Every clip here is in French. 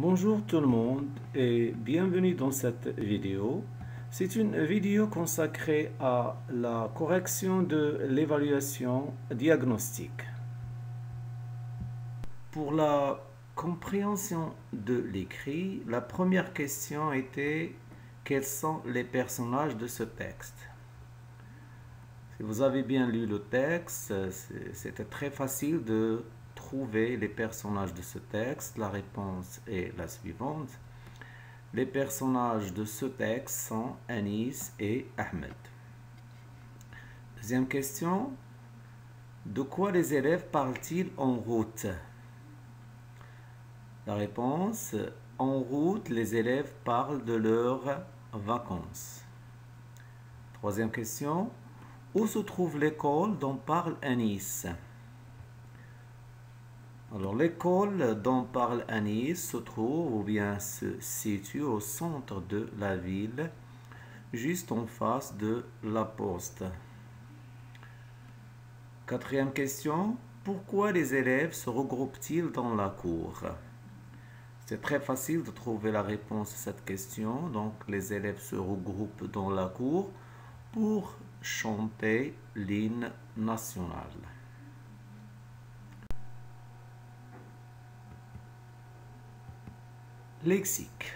Bonjour tout le monde et bienvenue dans cette vidéo. C'est une vidéo consacrée à la correction de l'évaluation diagnostique. Pour la compréhension de l'écrit, la première question était: quels sont les personnages de ce texte? Si vous avez bien lu le texte, c'était très facile de trouver les personnages de ce texte. La réponse est la suivante. Les personnages de ce texte sont Anis et Ahmed. Deuxième question. De quoi les élèves parlent-ils en route? La réponse: en route, les élèves parlent de leurs vacances. Troisième question. Où se trouve l'école dont parle Anis? Alors, l'école dont parle Anis se trouve ou bien se situe au centre de la ville, juste en face de la poste. Quatrième question. Pourquoi les élèves se regroupent-ils dans la cour? C'est très facile de trouver la réponse à cette question. Donc, les élèves se regroupent dans la cour pour chanter l'hymne national. Lexique.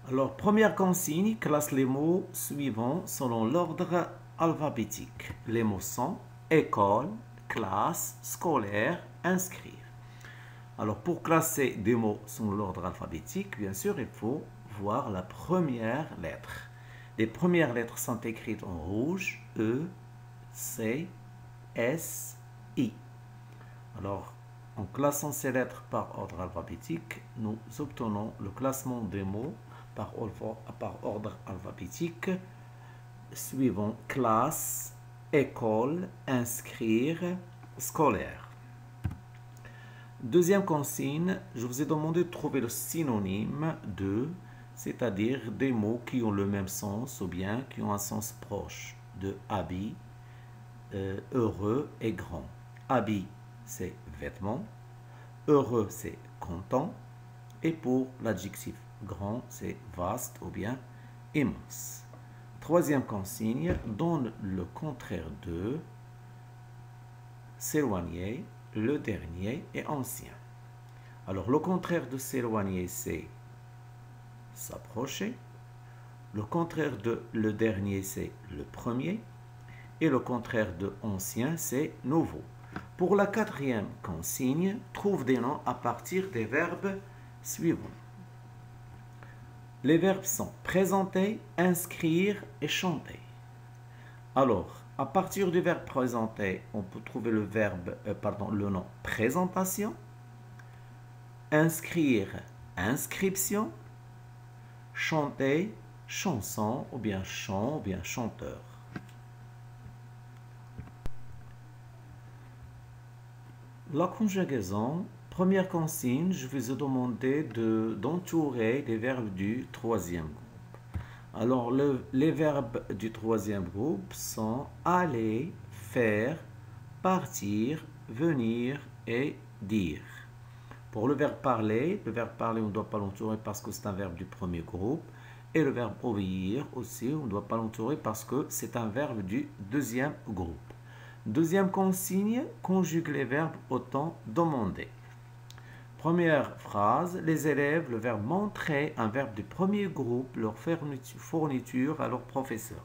Alors, première consigne, classe les mots suivants selon l'ordre alphabétique. Les mots sont école, classe, scolaire, inscrire. Alors, pour classer des mots selon l'ordre alphabétique, bien sûr, il faut voir la première lettre. Les premières lettres sont écrites en rouge: E, C, S, I. Alors, en classant ces lettres par ordre alphabétique, nous obtenons le classement des mots par ordre alphabétique suivant classe, école, inscrire, scolaire. Deuxième consigne, je vous ai demandé de trouver le synonyme de, c'est-à-dire des mots qui ont le même sens ou bien qui ont un sens proche de habit, heureux et grand. Habit, c'est vêtements. Heureux, c'est content. Et pour l'adjectif grand, c'est vaste ou bien immense. Troisième consigne, donne le contraire de s'éloigner, le dernier et ancien. Alors, le contraire de s'éloigner, c'est s'approcher. Le contraire de le dernier, c'est le premier. Et le contraire de ancien, c'est nouveau. Pour la quatrième consigne, trouve des noms à partir des verbes suivants. Les verbes sont présenter, inscrire et chanter. Alors, à partir du verbe présenter, on peut trouver le nom présentation, inscrire, inscription, chanter, chanson ou bien chant ou bien chanteur. La conjugaison, première consigne, je vous ai demandé d'entourer les verbes du troisième groupe. Alors, les verbes du troisième groupe sont aller, faire, partir, venir et dire. Pour le verbe parler, on ne doit pas l'entourer parce que c'est un verbe du premier groupe. Et le verbe obéir aussi, on ne doit pas l'entourer parce que c'est un verbe du deuxième groupe. Deuxième consigne, conjugue les verbes au temps demandé. Première phrase, les élèves, le verbe montrer, un verbe du premier groupe, leur fourniture à leur professeur.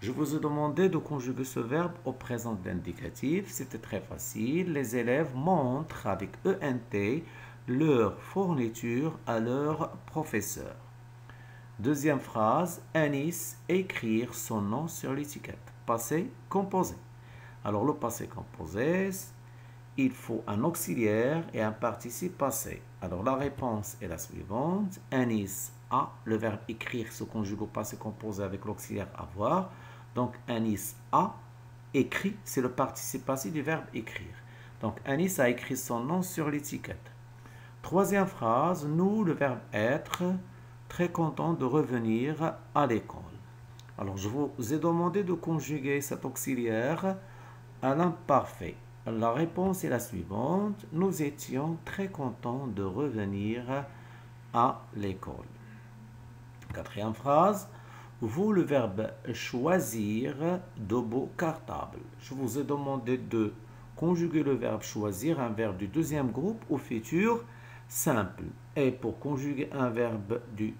Je vous ai demandé de conjuguer ce verbe au présent d'indicatif. C'était très facile. Les élèves montrent avec ENT leur fourniture à leur professeur. Deuxième phrase, Anis, écrire son nom sur l'étiquette. Passé composé. Alors, le passé composé, il faut un auxiliaire et un participe passé. Alors, la réponse est la suivante. Anis a, le verbe écrire se conjugue au passé composé avec l'auxiliaire avoir. Donc, Anis a écrit, c'est le participe passé du verbe écrire. Donc, Anis a écrit son nom sur l'étiquette. Troisième phrase, nous, le verbe être, très content de revenir à l'école. Alors, je vous ai demandé de conjuguer cet auxiliaire à l'imparfait. la réponse est la suivante. Nous étions très contents de revenir à l'école. Quatrième phrase. Vous, le verbe choisir de beaux cartables. Je vous ai demandé de conjuguer le verbe choisir, un verbe du deuxième groupe au futur simple. Et pour conjuguer un verbe du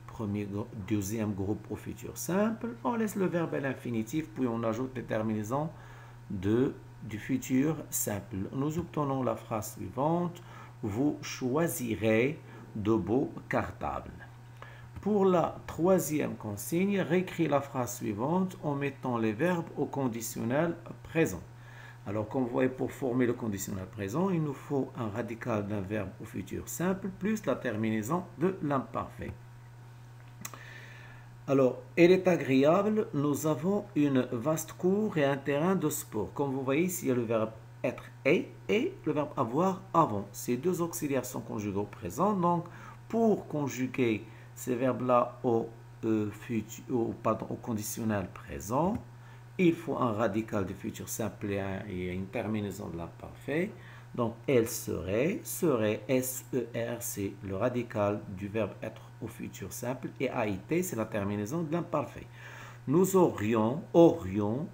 deuxième groupe au futur simple, on laisse le verbe à l'infinitif, puis on ajoute les terminaisons du futur simple. Nous obtenons la phrase suivante. Vous choisirez de beaux cartables. Pour la troisième consigne, réécris la phrase suivante en mettant les verbes au conditionnel présent. Alors, comme vous voyez, pour former le conditionnel présent, il nous faut un radical d'un verbe au futur simple plus la terminaison de l'imparfait. Alors, elle est agréable, nous avons une vaste cour et un terrain de sport. Comme vous voyez ici, il y a le verbe être et le verbe avoir avant. Ces deux auxiliaires sont conjugués au présent. Donc, pour conjuguer ces verbes-là au conditionnel présent, il faut un radical du futur simple et une terminaison de l'imparfait. Donc, elle serait, S-E-R, c'est le radical du verbe être au futur simple, et A-I-T, c'est la terminaison de l'imparfait. Nous aurions,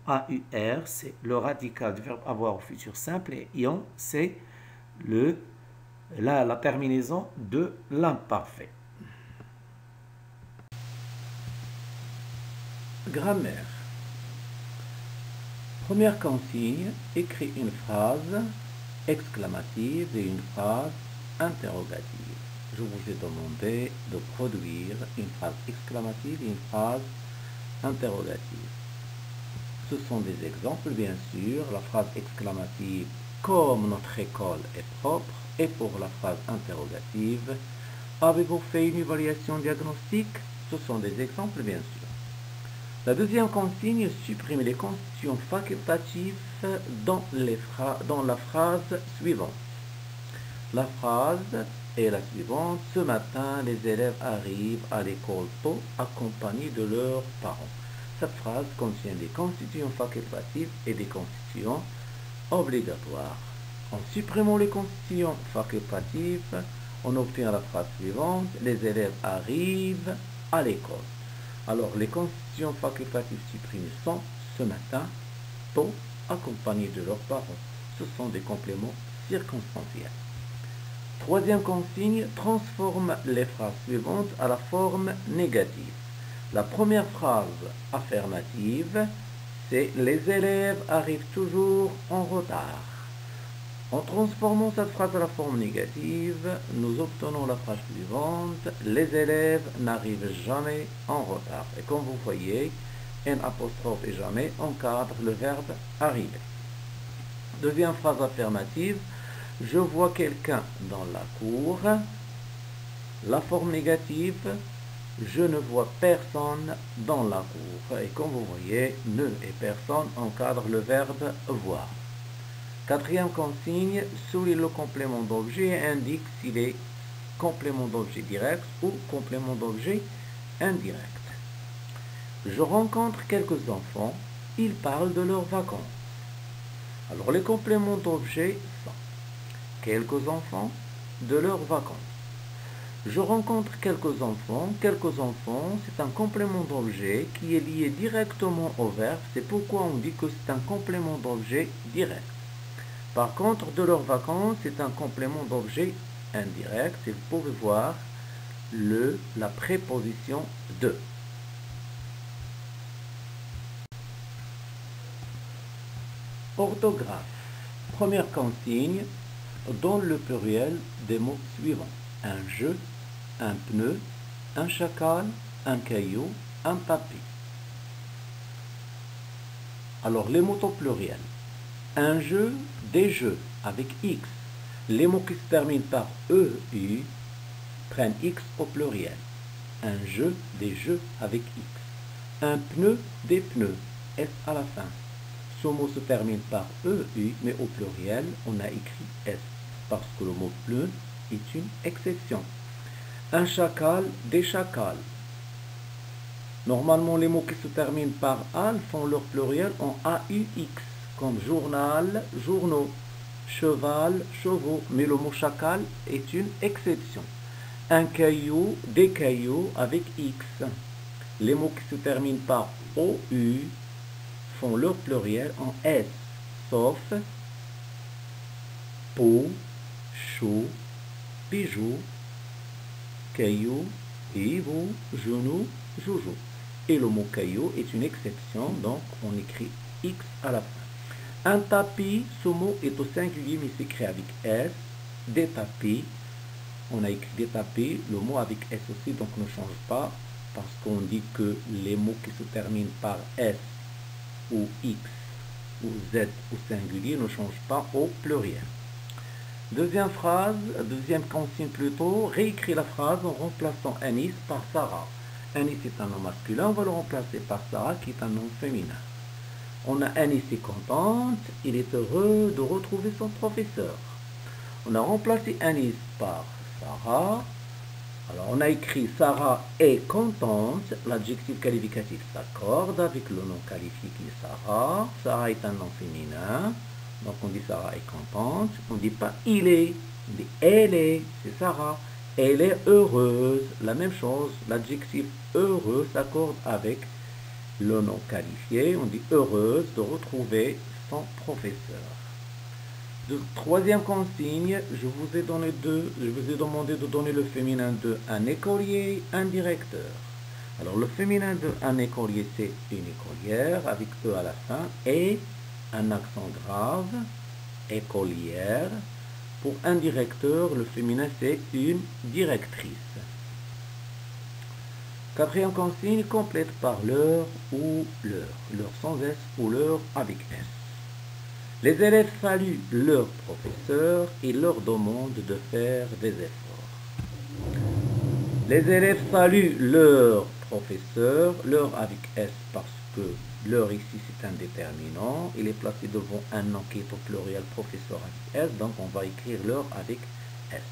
A-U-R, c'est le radical du verbe avoir au futur simple, et ion, c'est la terminaison de l'imparfait. Grammaire. Première consigne, écris une phrase exclamative et une phrase interrogative. Je vous ai demandé de produire une phrase exclamative et une phrase interrogative. Ce sont des exemples, bien sûr. La phrase exclamative, comme notre école est propre, et pour la phrase interrogative, avez-vous fait une évaluation diagnostique? Ce sont des exemples, bien sûr. La deuxième consigne supprime les conditions facultatives dans la phrase suivante. La phrase est la suivante. Ce matin, les élèves arrivent à l'école tôt, accompagnés de leurs parents. Cette phrase contient des constituants facultatifs et des constituants obligatoires. En supprimant les constituants facultatifs, on obtient la phrase suivante. Les élèves arrivent à l'école. Alors, les constituants facultatifs supprimés sont ce matin, tôt, accompagnés de leurs parents. Ce sont des compléments circonstanciels. Troisième consigne, transforme les phrases suivantes à la forme négative. La première phrase affirmative, c'est « Les élèves arrivent toujours en retard ». En transformant cette phrase à la forme négative, nous obtenons la phrase suivante. Les élèves n'arrivent jamais en retard. Et comme vous voyez, N' et jamais encadre le verbe arriver. Deuxième phrase affirmative. Je vois quelqu'un dans la cour. La forme négative. Je ne vois personne dans la cour. Et comme vous voyez, ne et personne encadrent le verbe voir. Quatrième consigne, souligne le complément d'objet et indique s'il est complément d'objet direct ou complément d'objet indirect. Je rencontre quelques enfants, ils parlent de leurs vacances. Alors les compléments d'objet sont quelques enfants, de leurs vacances. Je rencontre quelques enfants, c'est un complément d'objet qui est lié directement au verbe, c'est pourquoi on dit que c'est un complément d'objet direct. Par contre, de leurs vacances, c'est un complément d'objet indirect. Et vous pouvez voir la préposition de. Orthographe. Première consigne, donne le pluriel des mots suivants. Un jeu, un pneu, un chacal, un caillou, un papy. Alors, les mots au pluriel. Un jeu, des jeux, avec X. Les mots qui se terminent par EU prennent X au pluriel. Un jeu, des jeux, avec X. Un pneu, des pneus, S à la fin. Ce mot se termine par EU, mais au pluriel, on a écrit S, parce que le mot pneu est une exception. Un chacal, des chacals. Normalement, les mots qui se terminent par AL font leur pluriel en AUX, comme journal, journaux. cheval, chevaux, mais le mot chacal est une exception. Un caillou, des cailloux avec X. Les mots qui se terminent par OU font leur pluriel en S, sauf peau, chou, bijou, caillou, hibou, genou, joujou. Et le mot caillou est une exception, donc on écrit X à la fin. Un tapis, ce mot est au singulier mais s'écrit avec S. Des tapis, on a écrit des tapis, le mot avec S aussi, donc ne change pas, parce qu'on dit que les mots qui se terminent par S ou X ou Z au singulier ne changent pas au pluriel. Deuxième phrase, deuxième consigne plutôt, réécrit la phrase en remplaçant Anis par Sarah. Anis est un nom masculin, on va le remplacer par Sarah qui est un nom féminin. On a Anis est contente, il est heureux de retrouver son professeur. On a remplacé Anis par Sarah. Alors on a écrit Sarah est contente, l'adjectif qualificatif s'accorde avec le nom qualifié qui est Sarah. Sarah est un nom féminin, donc on dit Sarah est contente. On ne dit pas il est, on dit elle est, c'est Sarah. Elle est heureuse, la même chose, l'adjectif heureux s'accorde avec le nom qualifié. On dit heureuse de retrouver son professeur. Troisième consigne, je vous ai demandé de donner le féminin de un écolier, un directeur. Alors le féminin de un écolier, c'est une écolière avec E à la fin et un accent grave, écolière. Pour un directeur, le féminin, c'est une directrice. Quatrième consigne, complète par l'heure ou l'heure. L'heure sans S ou l'heure avec S. Les élèves saluent leur professeur et leur demandent de faire des efforts. Les élèves saluent leur professeur, leur avec S parce que leur ici c'est un déterminant. Il est placé devant un nom qui est au pluriel professeur avec S, donc on va écrire leur avec S.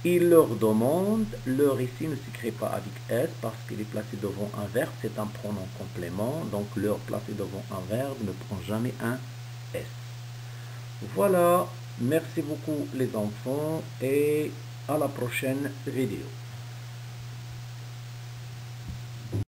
Ils leur demandent, leur ici ne s'écrit pas avec S parce qu'il est placé devant un verbe, c'est un pronom complément, donc leur placé devant un verbe ne prend jamais un S. Voilà, merci beaucoup les enfants et à la prochaine vidéo.